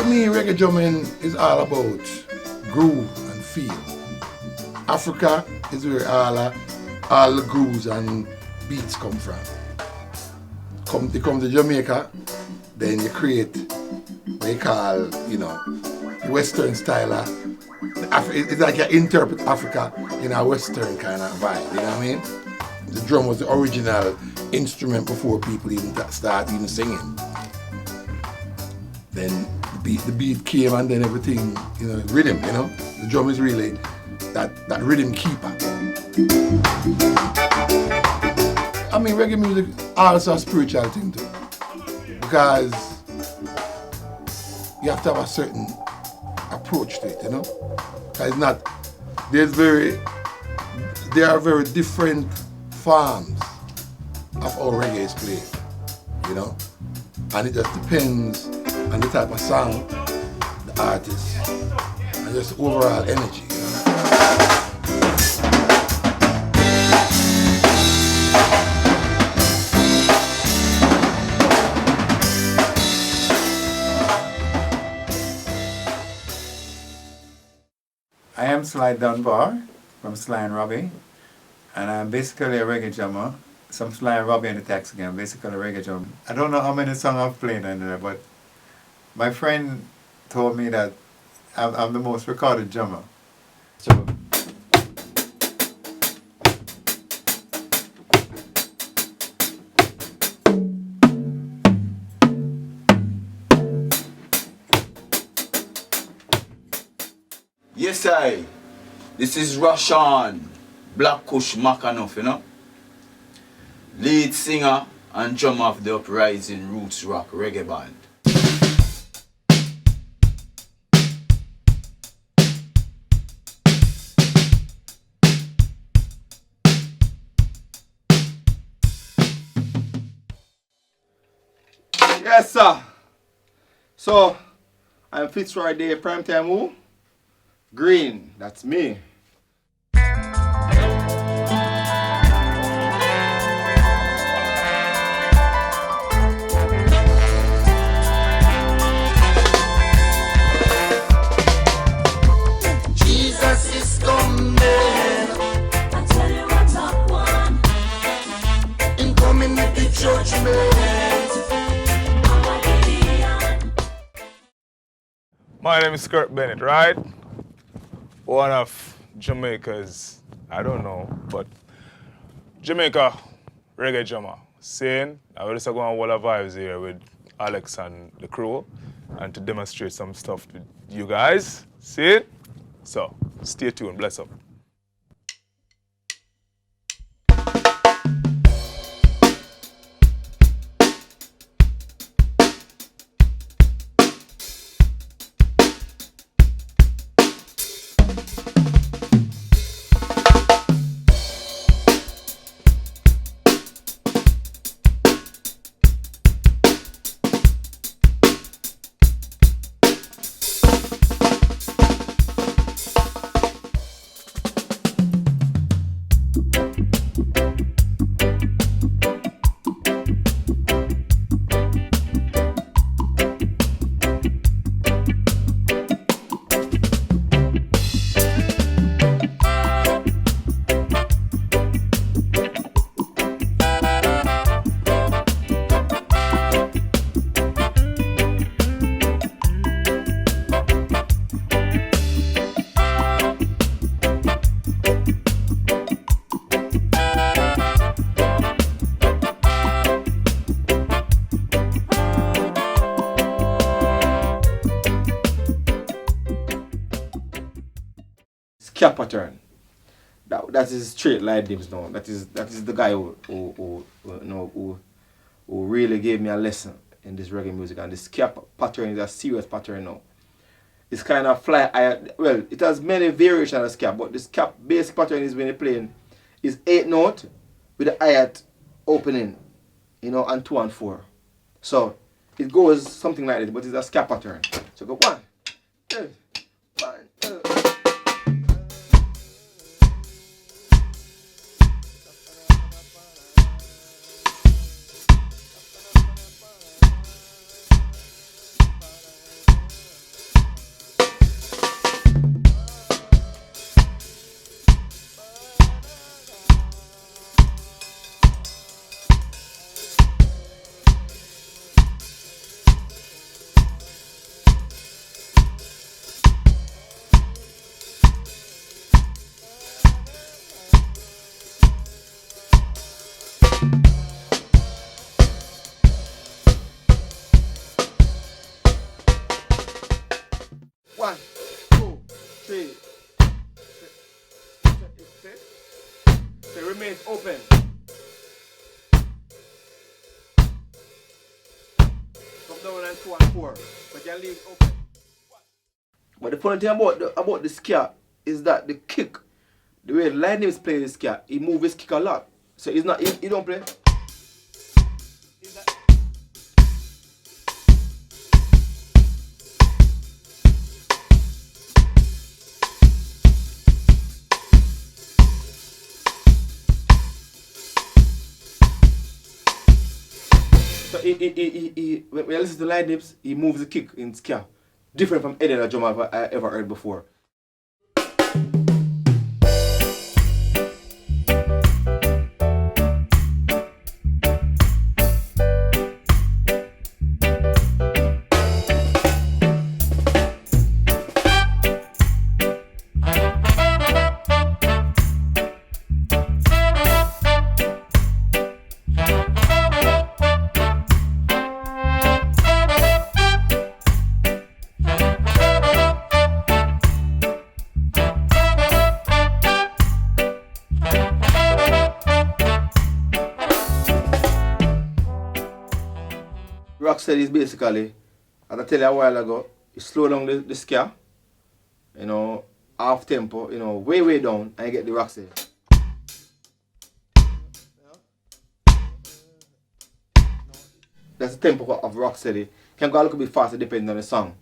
me, reggae drumming is all about groove and feel. Africa is where all the grooves and beats come from. You come to Jamaica, then you create what they call, the Western style. It's like you interpret Africa in a Western kind of vibe, you know what I mean? The drum was the original instrument before people even start even singing. Then the beat came and then everything, rhythm, The drum is really that rhythm keeper. I mean, reggae music also a spiritual thing too. Because you have to have a certain approach to it, Because there are very different forms of how reggae is played, And it just depends on the type of song, the artist, and just overall energy, I am Sly Dunbar from Sly and Robbie, and I'm basically a reggae drummer. Some Sly and Robbie in the text again, basically a reggae drummer. I don't know how many songs I've played in there, but my friend told me that I'm the most recorded drummer. So yes, this is Rashawn Black Kush Makanoff, lead singer and drummer of the uprising roots rock reggae band. Yes, sir. So, I'm Fitzroy Day, Primetime Who? Green, that's me. Jesus is coming. I tell you what's up, one. In coming with the judgment. My name is Kurt Bennett, right? One of Jamaica's, I don't know, but Jamaica reggae drummer. Saying, I will just go on Wall of Vibes here with Alex and the crew and to demonstrate some stuff to you guys. See? So, stay tuned. Bless up. Cap pattern. That is straight line dims now. That is the guy who really gave me a lesson in this reggae music, and this cap pattern is a serious pattern now. It's kind of well, it has many variations of cap, but this cap basic pattern is when you're playing is 8 note with the hi-hat opening, and 2 and 4. So it goes something like this, but it's a cap pattern. So go 1, 2, 1, 2. 1, 2, 3. So it remains open. Come down and 2 and 4. But you leave it open. But the funny thing about the scare is that the kick, the way Lightning is playing the scare, he moves his kick a lot. So he's not, he don't play. So when you listen to Light Nips, he moves the kick in scare. Different from any other drummer I ever heard before. Rocksteady is basically, as I tell you a while ago, you slow down the scare, you know, half tempo, you know, way down, and you get the Rocksteady. That's the tempo of Rocksteady. Can go a little bit faster depending on the song.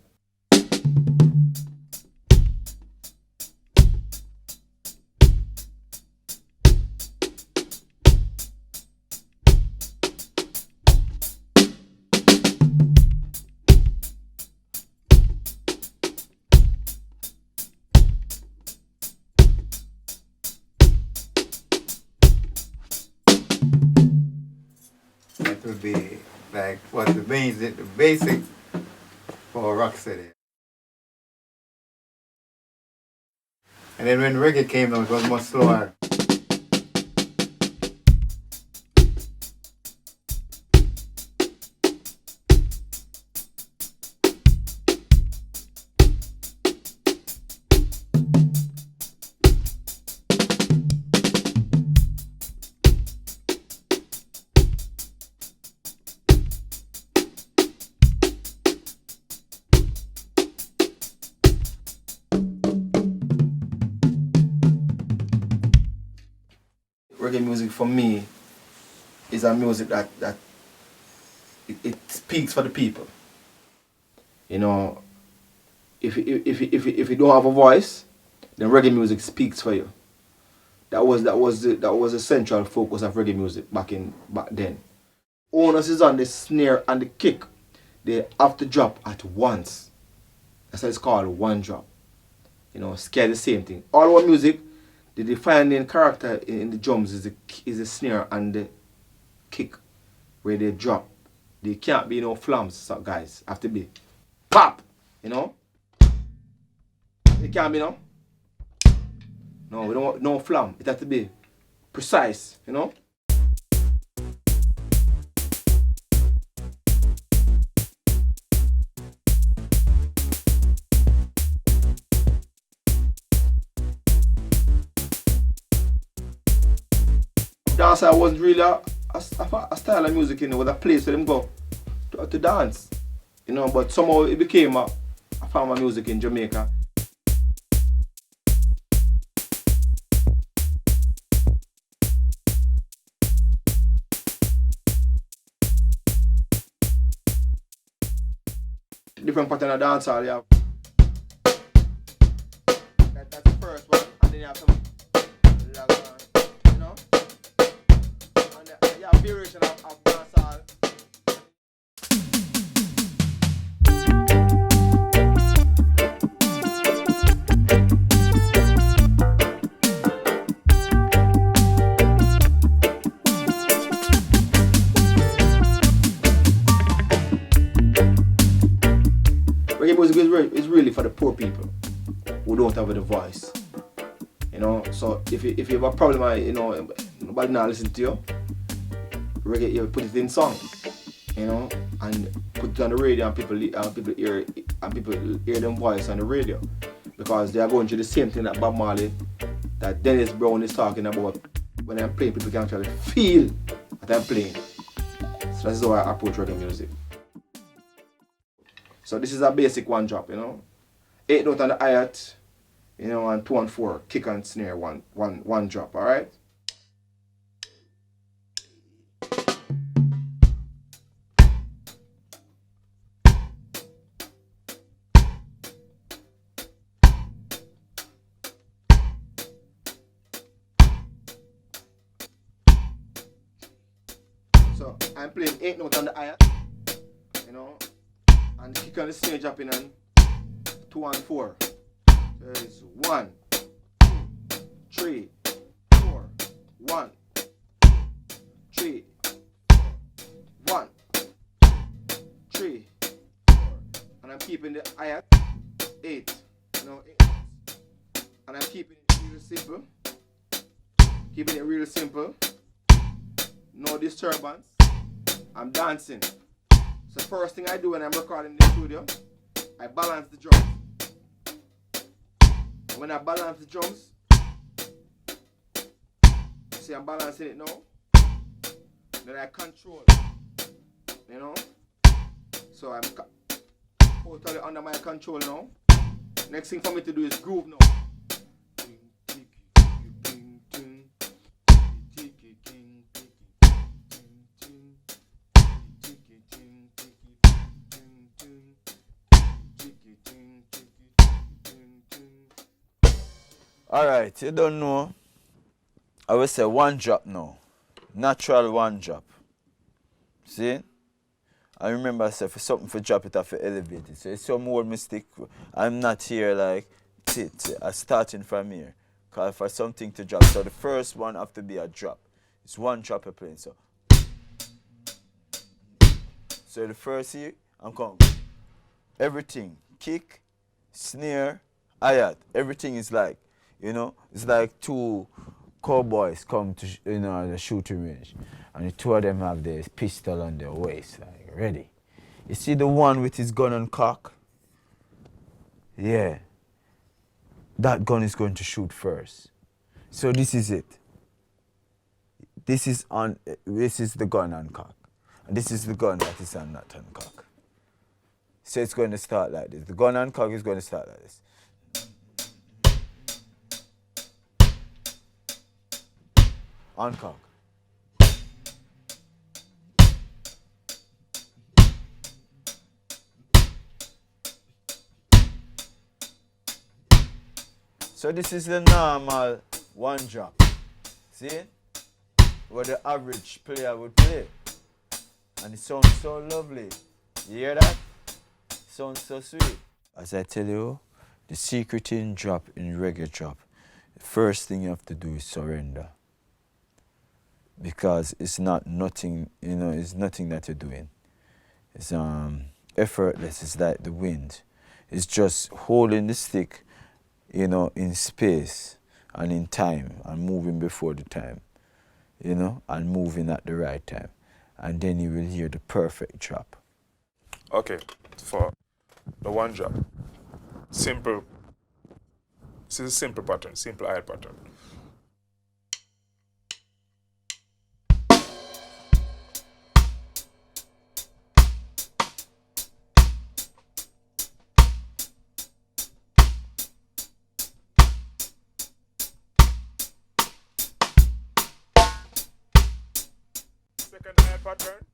That would be like what the basic for Rocksteady. And then when reggae came out, it was much slower. Reggae music for me is a music that it speaks for the people. You know, if you don't have a voice, then reggae music speaks for you. That was the central focus of reggae music back then. Onus is on the snare and the kick. They have to drop at once. That's why it's called one drop. You know, scare the same thing. All our music, the defining character in the drums is the snare and the kick where they drop. There can't be no flams, so guys. Have to be pop, you know. It can't be no. No, we don't want no flam. It has to be precise, you know. Dancehall wasn't really a style of music, you know, was a place where them go to dance, you know, but somehow it became a form of music in Jamaica. Different pattern of dancehall, you have. That's the first one, and then you have some, you know. Yeah, variation of dancehall. Reggae music is really for the poor people who don't have the voice. You know, so if you have a problem, you know, nobody now listen to you. Reggae, you put it in song, you know, and put it on the radio and people hear it and people hear them voice on the radio. Because they are going through the same thing that Bob Marley, that Dennis Brown is talking about. When I'm playing, people can actually feel that I'm playing. So that's how I approach reggae music. So this is a basic one drop, you know. 8 note on the hi-hat, you know, and 2 and 4, kick and snare, one drop, alright? So I'm playing 8 note on the hi-hat, you know, and kick on the snare dropping on 2 and 4. So it's 1, 2, 3, 4, 1, 3, 1, 3, 4. And I'm keeping the hi-hat 8, you know, 8 notes. And I'm keeping it real simple. Keeping it real simple. No disturbance. I'm dancing. So first thing I do when I'm recording in the studio, I balance the drums. And when I balance the drums, see I'm balancing it now. Then I control, you know. So I'm totally under my control now. Next thing for me to do is groove now. Alright, you don't know. I will say one drop now. Natural one drop. See? I remember I said for something for drop it off for elevate it. So it's some more mistake. I'm not here like I'm starting from here. Cause for something to drop. So the first one have to be a drop. It's one drop you're playing. So the first here, I'm coming. Everything. Kick, snare, hi-hat. Everything is like, you know, it's like 2 cowboys come to the shooting range, and the 2 of them have their pistol on their waist, like ready. You see the one with his gun and cock? Yeah. That gun is going to shoot first. So this is it. This is the gun and cock. And this is the gun that is on not on cock. So it's going to start like this. The gun and cock is going to start like this. On cock. So this is the normal one drop. See? Where the average player would play. And it sounds so lovely. You hear that? It sounds so sweet. As I tell you, the secret in drop, in reggae drop, the first thing you have to do is surrender. Because it's not nothing, you know, it's nothing that you're doing. It's effortless, it's like the wind. It's just holding the stick, you know, in space and in time and moving before the time, you know, and moving at the right time. And then you will hear the perfect drop. Okay, for the one drop. Simple. This is a simple pattern, simple hi-hat pattern. Second hi-hat pattern.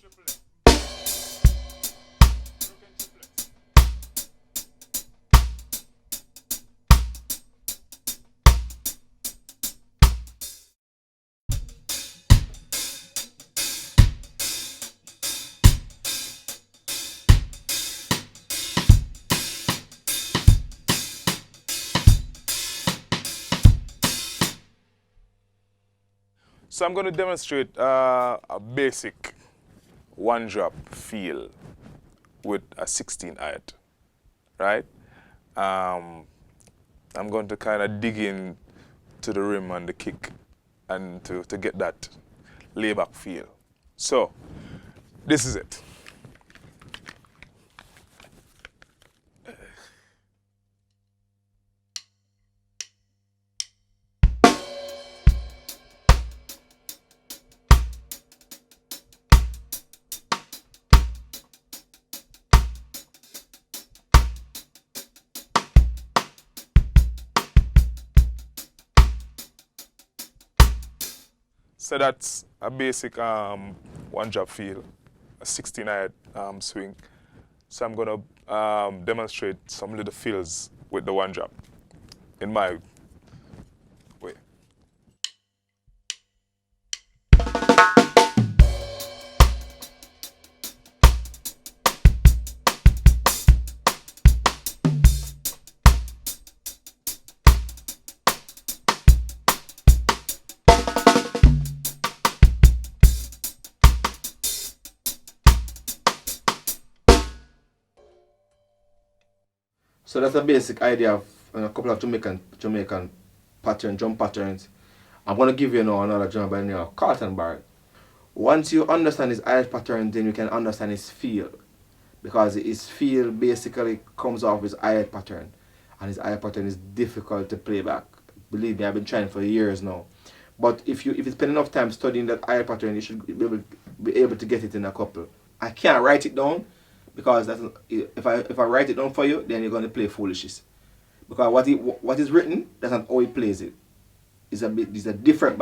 Triplet. Broken triplet. So I'm going to demonstrate a basic one drop feel with a 16 hi-hat, right? I'm going to kind of dig in to the rim and the kick and to get that layback feel. So this is it. So that's a basic one drop feel, a 16-eyed swing. So I'm gonna demonstrate some little feels with the one drop in my way. So that's a basic idea of a couple of Jamaican drum patterns. I'm gonna give you now another drum by the name of Carlton Barrett. Once you understand his eye pattern, then you can understand his feel. Because his feel basically comes off his eye pattern. And his eye pattern is difficult to play back. Believe me, I've been trying for years now. But if you spend enough time studying that eye pattern, you should be able to get it in a couple. I can't write it down because if I write it down for you, then you're going to play foolishness. Because what is written, that's not how he plays it. It's a different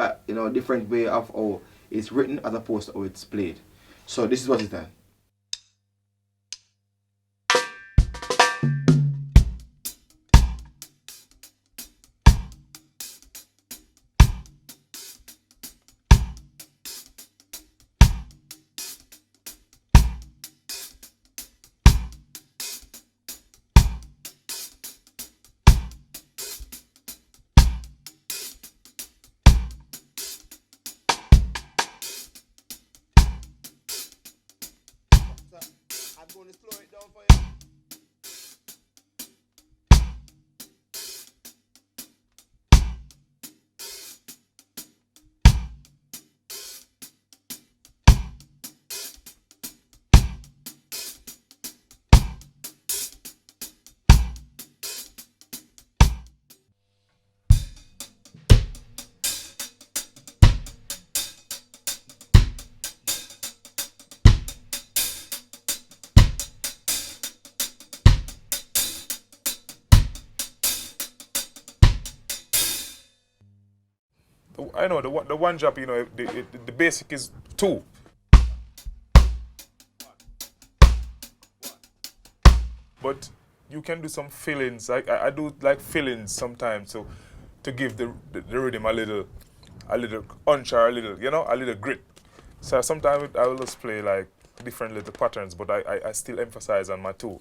way of how it's written as opposed to how it's played. So this is what it's done. I'm going to slow it down for you. I know the one drop, the basic is 2. But you can do some fillings. I do like fillings sometimes to give the rhythm a little punch or a little grit. So sometimes I will just play like different little patterns, but I still emphasize on my 2.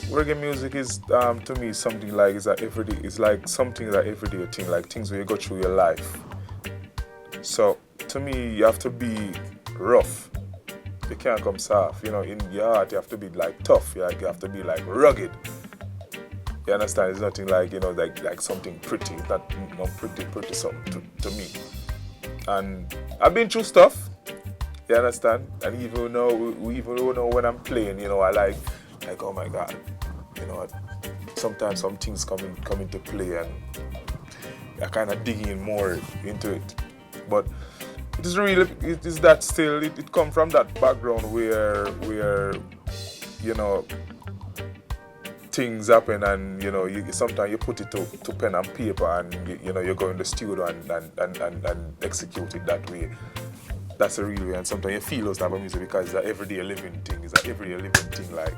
Reggae music is to me something like it's like something that everyday thing, like things where you go through your life. So to me, you have to be rough. You can't come soft. In your heart, you have to be like tough. You have to be like rugged. You understand? It's nothing like like something pretty. It's not pretty something to me. And I've been through stuff. You understand? And even though when I'm playing, I like oh my God. Sometimes some things come into play and I kind of dig in more into it. But it is that still, it come from that background where things happen and sometimes you put it to pen and paper and you go in the studio and execute it that way. That's a real way, and sometimes you feel those type of music because it's an everyday living thing. It's an everyday living thing, like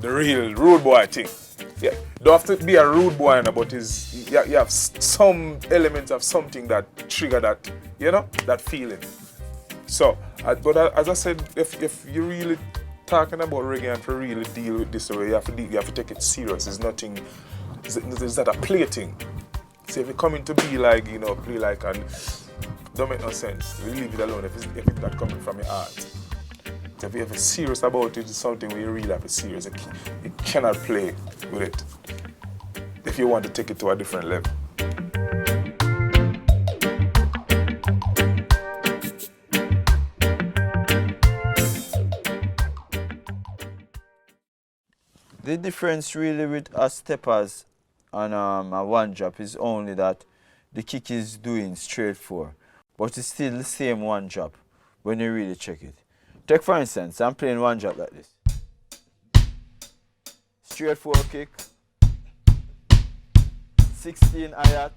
the real rude boy thing. Yeah, don't have to be a rude boy, but you have some elements of something that trigger that, that feeling. So, but as I said, if you're really talking about reggae and to really deal with this way, you have to take it serious. It's nothing. It's not a play thing. So if you're coming to be like, play like an don't make no sense. You leave it alone if it's not coming from your heart. So if you're serious about it, it's something where you really have to serious. You cannot play with it if you want to take it to a different level. The difference really with a steppers and a one drop is only that the kick is doing straight 4, but it's still the same one drop when you really check it. Take for instance, I'm playing one drop like this. Straight 4 kick, 16 hi-hat,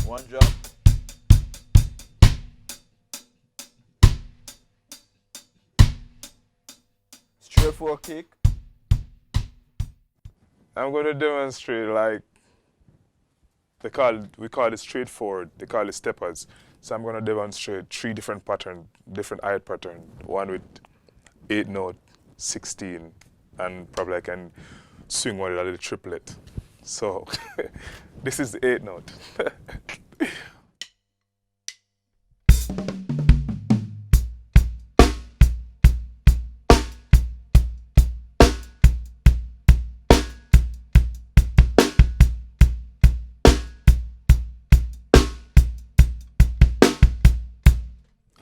one drop, straight 4 kick. I'm going to demonstrate like we call it straightforward. They call it steppers. So I'm going to demonstrate 3 different patterns, different hi-hat pattern. One with 8 note, 16, and probably I can swing one with a little triplet. So this is the 8 note.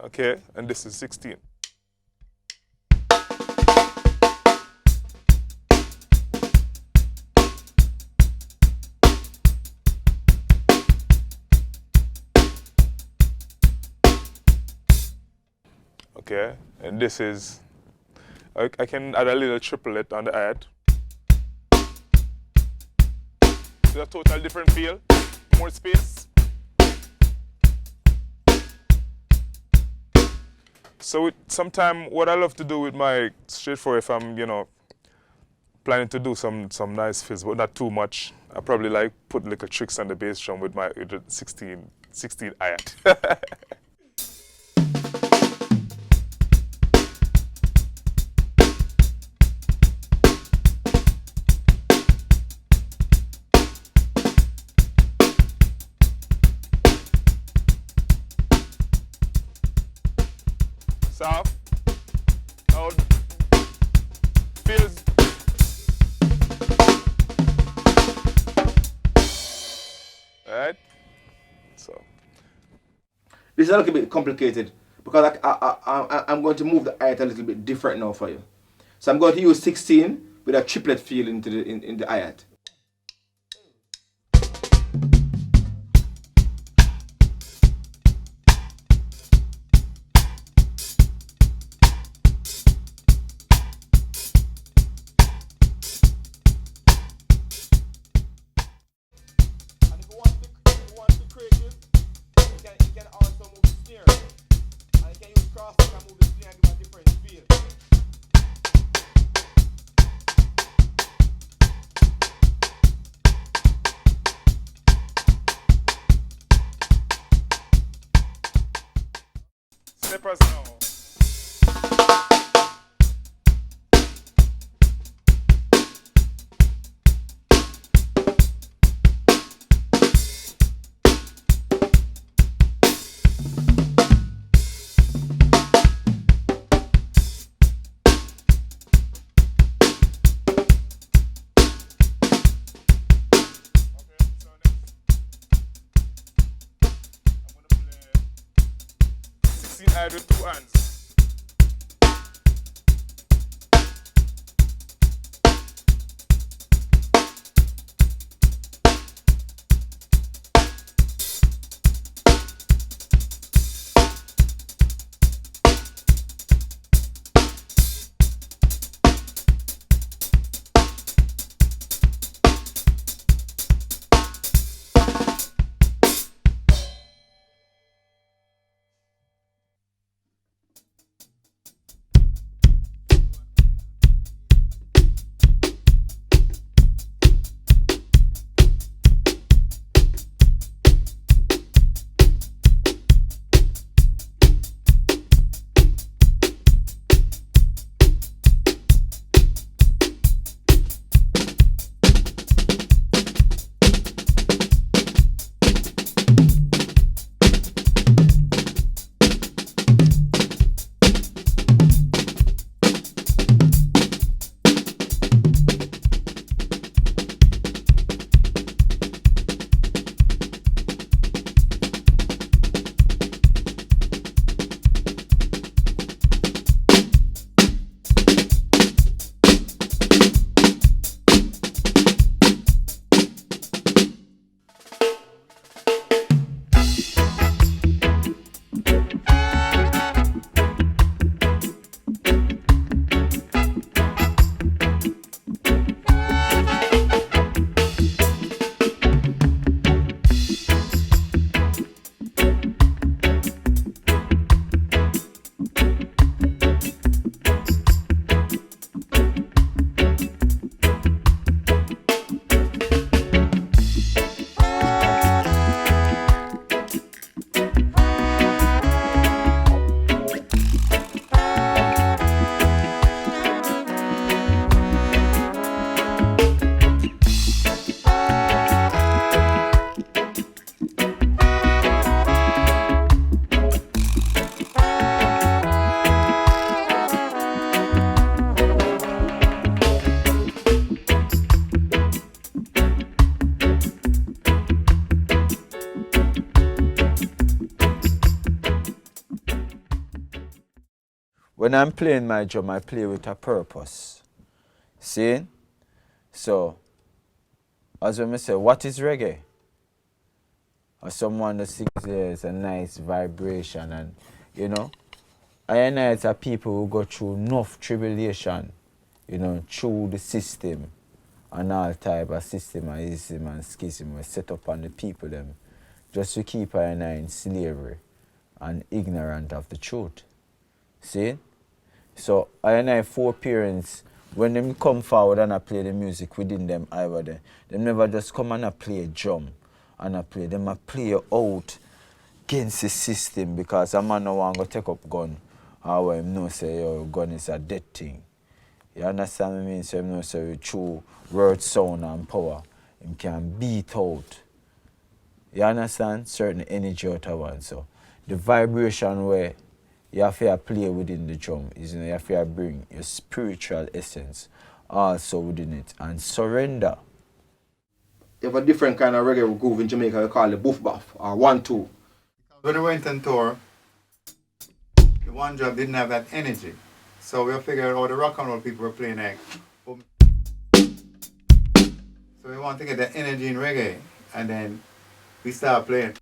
Okay, and this is 16. Okay, and this is, I can add a little triplet on the hi-hat. It's a total different feel, more space. So sometimes what I love to do with my straightforward, if I'm, planning to do some nice fills, but not too much, I probably like put little tricks on the bass drum with the 16 hi-hat. Soft, out, feels. Alright, so. This is a little bit complicated because I'm going to move the hi-hat a little bit different now for you. So I'm going to use 16 with a triplet feel into in the hi-hat. Steppers now. Hi-hat with 2 hands. when I'm playing my drum, I play with a purpose. See? So, as when I say, what is reggae? Or someone that sings there's a nice vibration, and you know, I and I are people who go through enough tribulation, you know, through the system and all type of system and ism and schism was set up on the people them just to keep I and I in slavery and ignorant of the truth. See? So I and I four parents, when them come forward and I play the music within them over there, they never just come and I play a drum and I play. Them I play out against the system because a man no want to take up gun or when him know say yo gun is a dead thing. You understand what I mean? So him know say through word, sound and power, him can beat out. You understand? Certain energy out of one. So the vibration where you have to play within the drum is, you know, you have to bring your spiritual essence also within it and surrender. You have a different kind of reggae groove in Jamaica, we call it boof buff or 1-2. When we went on tour, the one job didn't have that energy. So we figured out all the rock and roll people were playing like. So we want to get that energy in reggae, and then we start playing.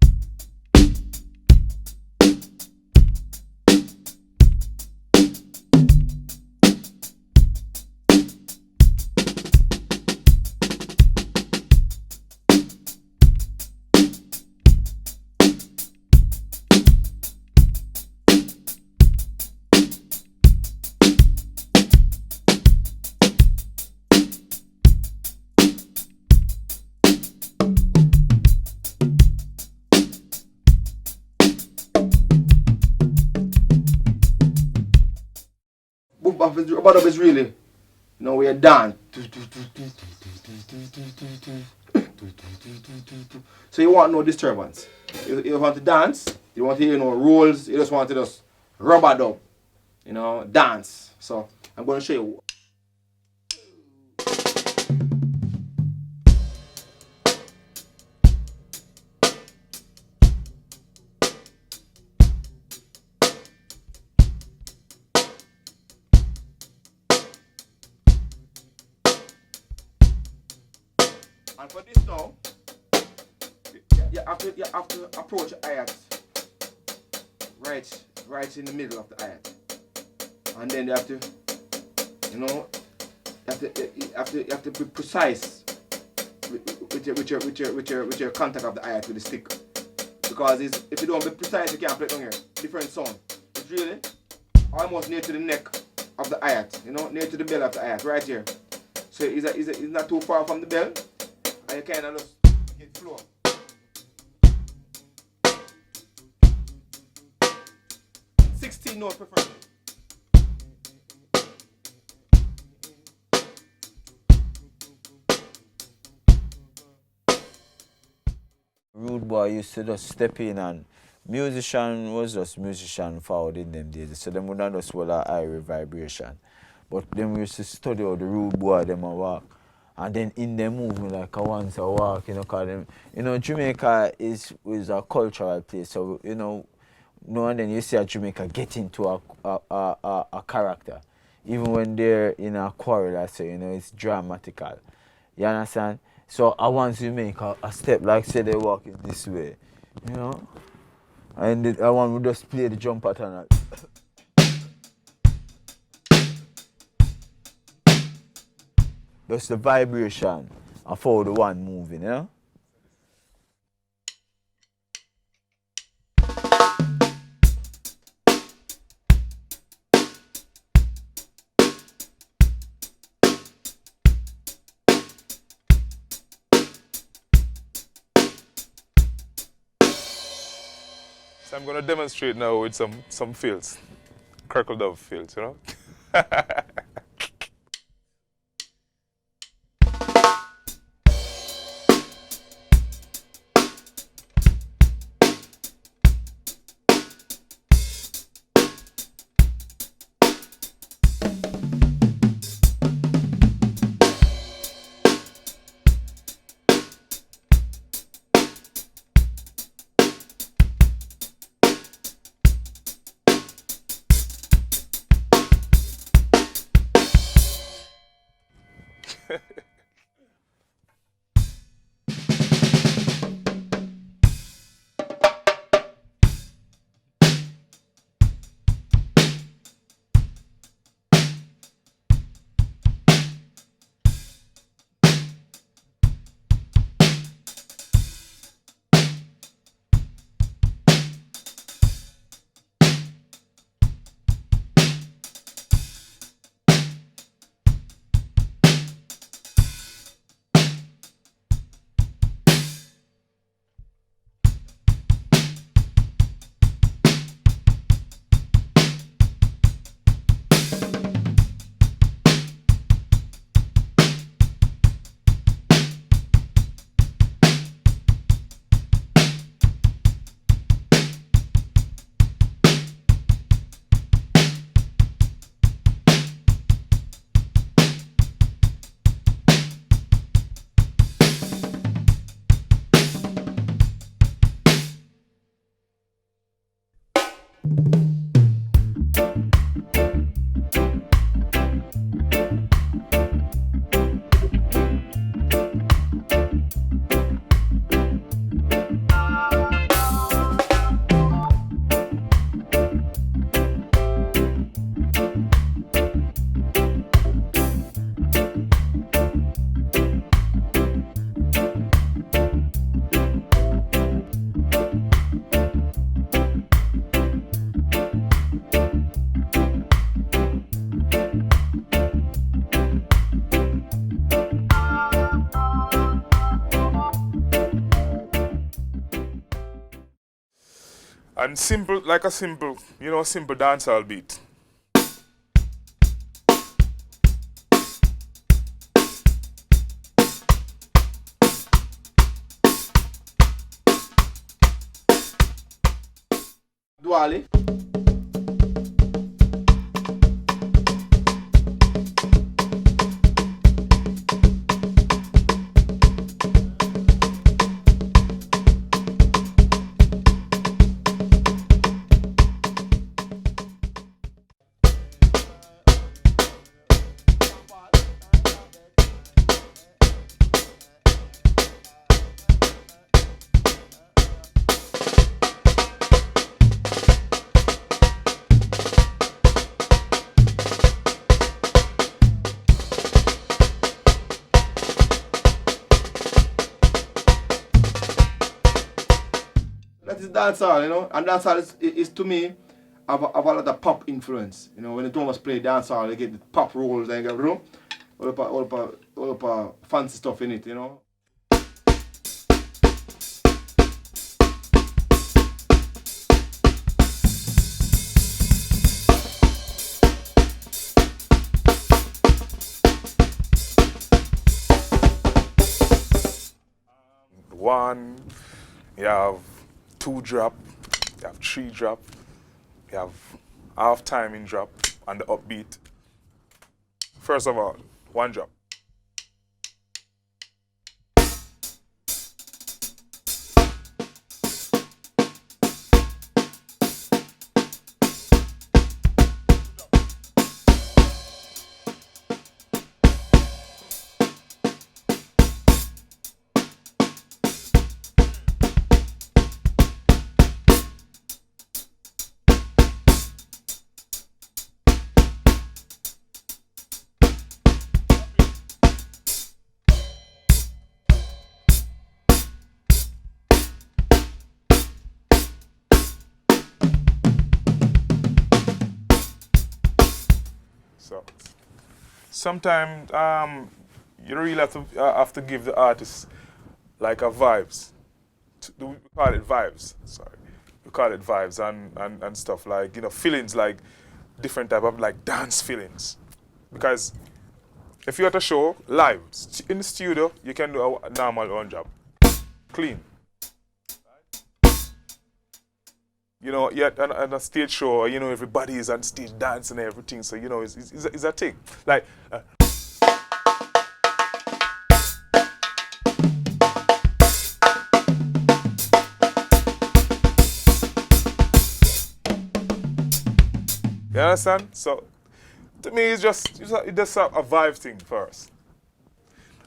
Boof buff is really, you know, we dance. So you want no disturbance. You want to dance, you want to hear no rules, you just want to just rubber dub, you know, dance. So I'm going to show you. And for this now, you have to approach the ayat right in the middle of the ayat. And then you have to, you know, you have to be precise with your contact of the ayat with the stick. Because if you don't be precise, you can't play it down here. Different sound. It's really almost near to the neck of the ayat, you know, near to the bell of the ayat, right here. So it's not too far from the bell. And you kind of just hit floor. Sixteen notes preferably. Rude boy used to just step in, and musician was just musician forward in them days. So them would not just well a high vibration. But them used to study how the rude boy them a walk. And then in them movement like a once a walk, you know, cause them, you know, Jamaica is a cultural place. So, you know, now and then you see a Jamaica get into a character. Even when they're in a quarrel, I say, you know, it's dramatical. You understand? So I want you make a step like say they walking this way, you know? And I want to just play the drum pattern. Just the vibration of how the one moving, you know? So I'm going to demonstrate now with some fields, Kirkle Dove fields, you know? And simple, like a simple, simple dancehall beat. Duale. That is dancehall, and dancehall is to me have a lot of pop influence. When the drummers play dancehall, they get the pop rolls and get all up fancy stuff in it. One, you have 2 drop, you have 3 drop, you have half timing drop and the upbeat. First of all, 1 drop. So sometimes you really have to give the artist like a vibes. We call it vibes. Sorry, we call it vibes and stuff like feelings, like different type of like dance feelings. Because if you're at a show live in the studio, you can do a normal one job, clean. Yet on a stage show, everybody is on stage dancing and everything. So, it's a thing. Like, you understand? So, to me, it's just a vibe thing first.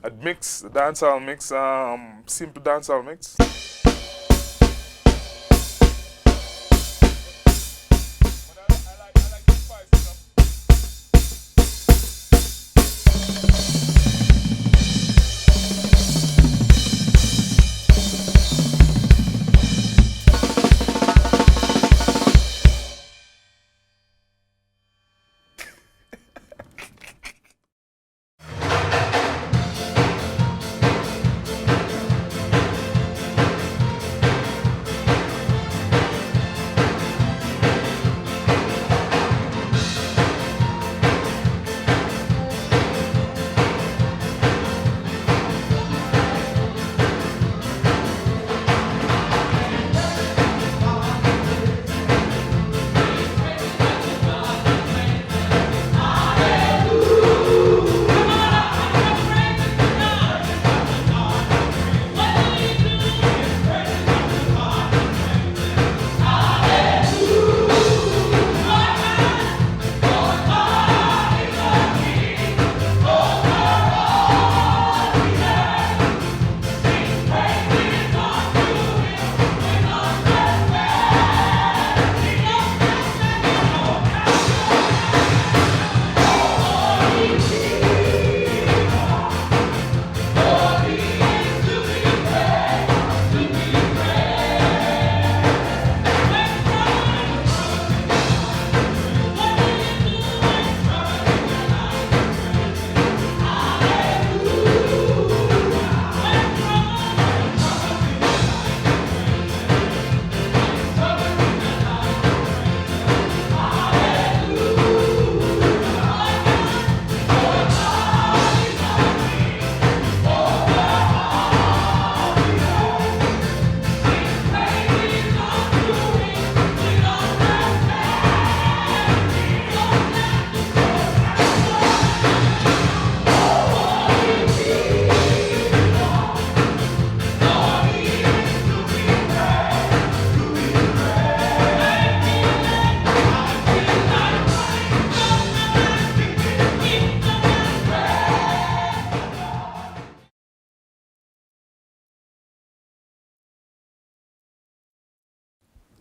a mix, a dancehall mix, simple dancehall mix.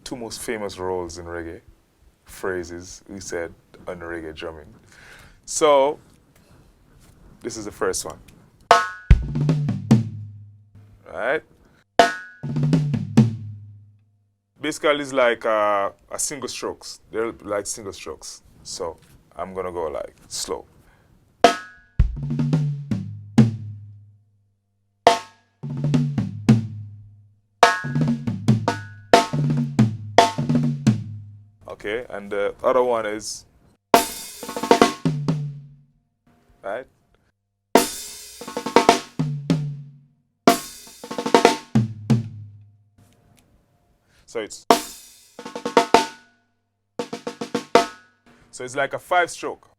Two most famous roles in reggae, phrases we said on reggae drumming. So, this is the first one. Right? Basically, it's like a single strokes. They're like single strokes. So, I'm gonna go like slow. Okay, and the other one is, right? So it's like a 5-stroke.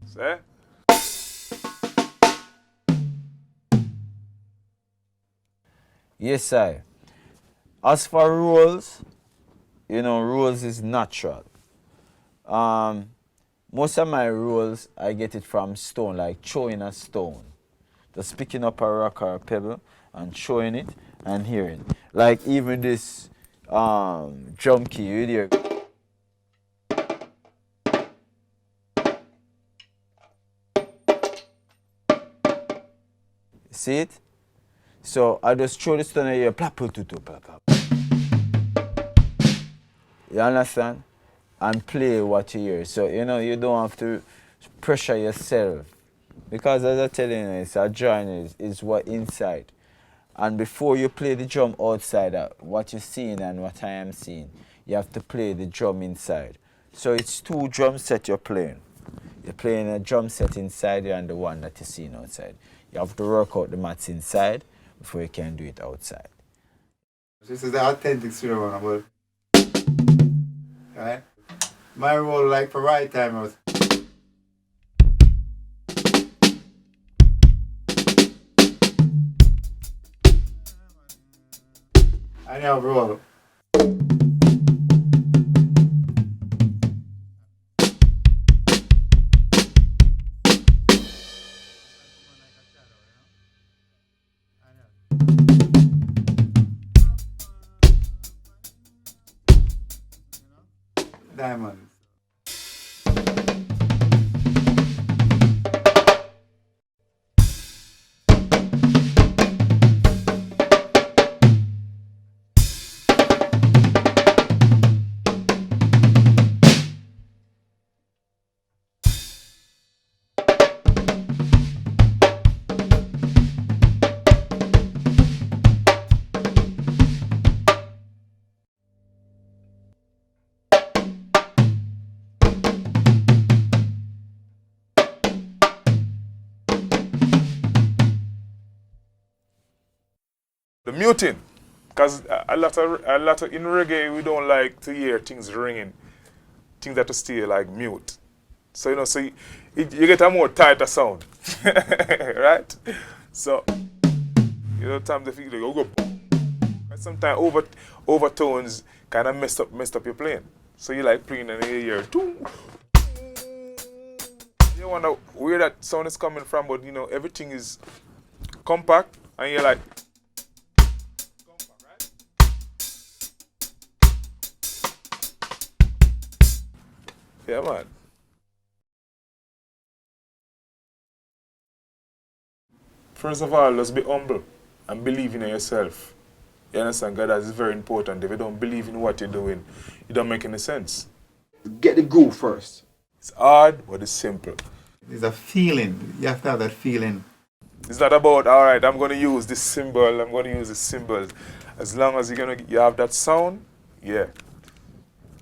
See? Yes, I. As for rules, rules is natural. Most of my rules, I get it from stone, like throwing a stone. Just picking up a rock or a pebble and throwing it and hearing. Like even this drum key, you hear. See it? So I just throw the stone and you plap, plap, plap, plap. You understand? And play what you hear. So, you don't have to pressure yourself. Because as I tell you, it's a drawing is what inside. And before you play the drum outside, what you're seeing and what I am seeing, you have to play the drum inside. So it's 2 drum sets you're playing. You're playing a drum set inside you and the one that you're seeing outside. You have to work out the maths inside before you can do it outside. This is the authentic story one about. Right? My role like for right time was I have role. Diamond. The muting, because a lot of in reggae we don't like to hear things ringing, things that to stay like mute. So you get a more tighter sound, right? So times they feel like oh go. Sometimes overtones kind of messed up your playing. So you like playing and you hear you wonder where that sound is coming from, but everything is compact and you're like. Yeah, man. First of all, just be humble and believe in yourself. You understand? God, that is very important. If you don't believe in what you're doing, it don't make any sense. Get the groove first. It's hard, but it's simple. It's a feeling. You have to have that feeling. It's not about, all right, I'm going to use this symbol, I'm going to use this symbol. As long as you have that sound, yeah.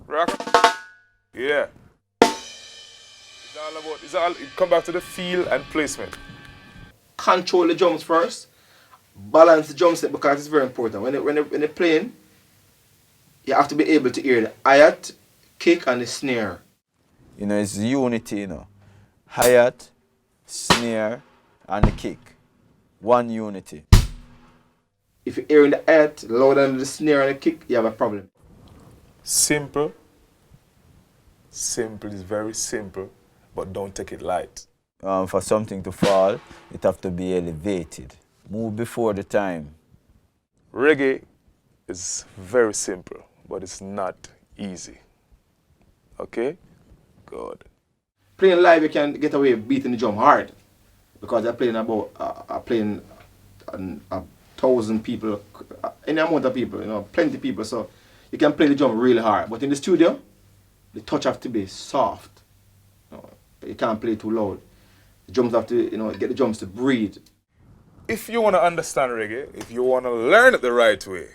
Rock. Yeah. It come back to the feel and placement. Control the drums first. Balance the drum set because it's very important. When they're playing, you have to be able to hear the hi-hat, kick, and the snare. It's unity, Hi-hat, snare, and the kick. One unity. If you're hearing the hi-hat louder than the snare and the kick, you have a problem. Simple. Simple is very simple, but don't take it light. For something to fall, it have to be elevated. Move before the time. Reggae is very simple, but it's not easy. Okay? Good. Playing live, you can get away beating the drum hard because they're playing about 1,000 people, any amount of people, plenty of people. So you can play the drum really hard. But in the studio, the touch have to be soft. You can't play too loud. The drums have to, get the drums to breathe. If you want to understand reggae, if you want to learn it the right way,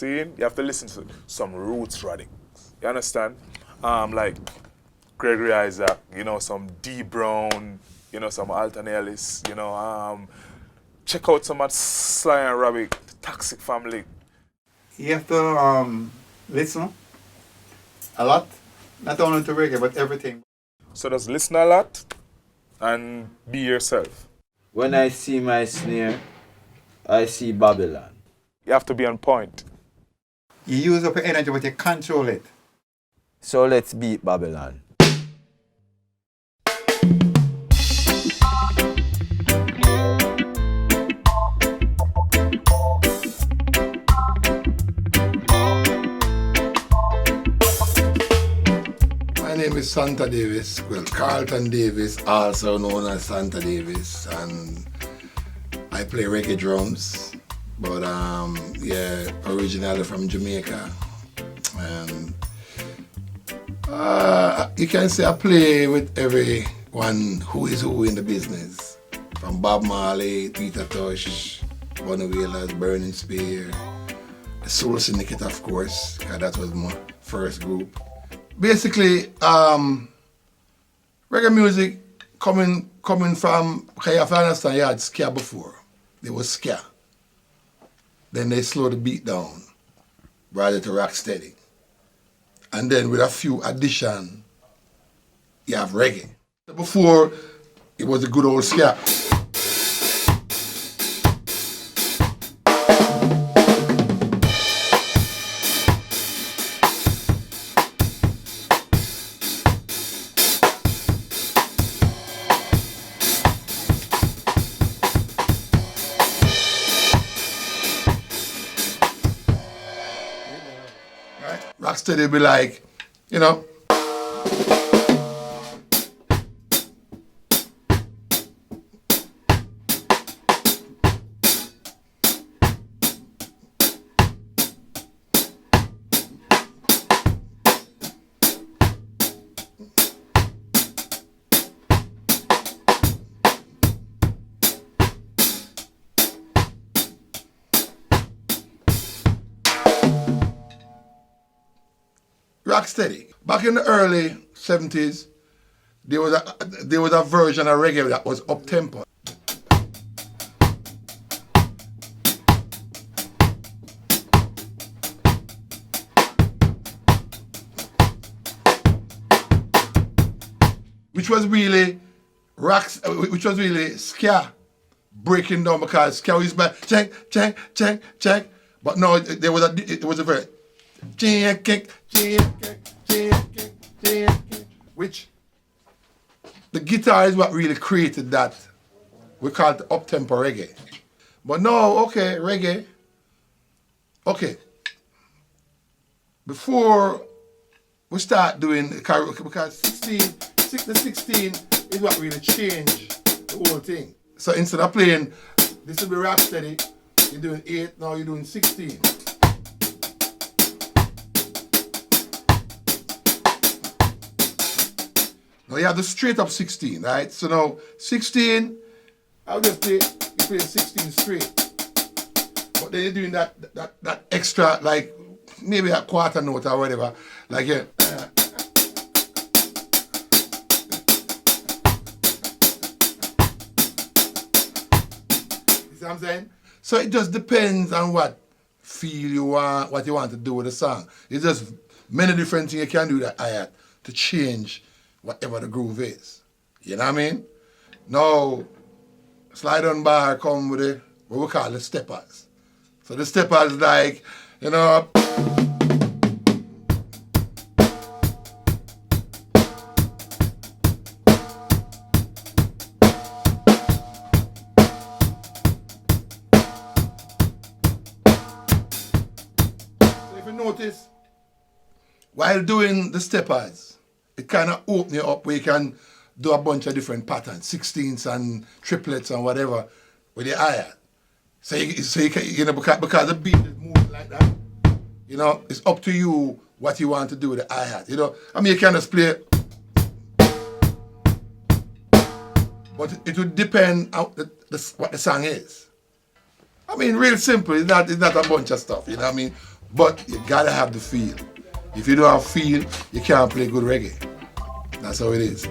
you have to listen to some roots radicals. You understand? Like Gregory Isaac, some D Brown, some Alton Ellis, check out some of Sly and Robbie, the Toxic Family. You have to listen a lot, not only to reggae, but everything. So just listen a lot and be yourself. When I see my snare, I see Babylon. You have to be on point. You use up your energy, but you control it. So let's beat Babylon. My name is Santa Davis, Carlton Davis, also known as Santa Davis, and I play reggae drums, but originally from Jamaica. And you can say I play with everyone who is who in the business, from Bob Marley, Peter Tosh, Bunny Wheelers, Burning Spear, the Soul Syndicate, of course, because that was my first group. Basically, reggae music coming from, you have to understand, you had ska before. There was ska. Then they slowed the beat down, brought it to rock steady. And then with a few additions, you have reggae. Before, it was a good old ska. Rocksteady be like, Rocksteady. Back in the early 70s, there was a version of reggae that was up tempo. Which was really ska breaking down, because ska was by check, check, check, check. But no, it was a very which the guitar is what really created that. We call it up-tempo reggae. But no, okay, reggae. Okay. Before we start doing karaoke, because 16 is what really changed the whole thing. So instead of playing, this will be Rocksteady, you're doing 8, now you're doing 16. Now you have the straight up 16, right? So now 16, I'll just play, you play 16 straight. But then you're doing that extra, like maybe a quarter note or whatever. Like yeah. You see what I'm saying? So it just depends on what feel you want, what you want to do with the song. It's just many different things you can do that hi-hat to change whatever the groove is. You know what I mean? Now, slide on bar come with the, what we call the steppers. So the steppers like, you know, so if you notice, while doing the steppers, it kind of opens you up where you can do a bunch of different patterns, 16ths and triplets and whatever with your hi-hat. So you can, you know, because the beat is moving like that, you know, it's up to you what you want to do with the hi-hat. You know, I mean, you can just play, but it would depend on what the song is. I mean, real simple. It's not a bunch of stuff. You know what I mean? But you gotta have the feel. If you don't have feel, you can't play good reggae. That's how it is.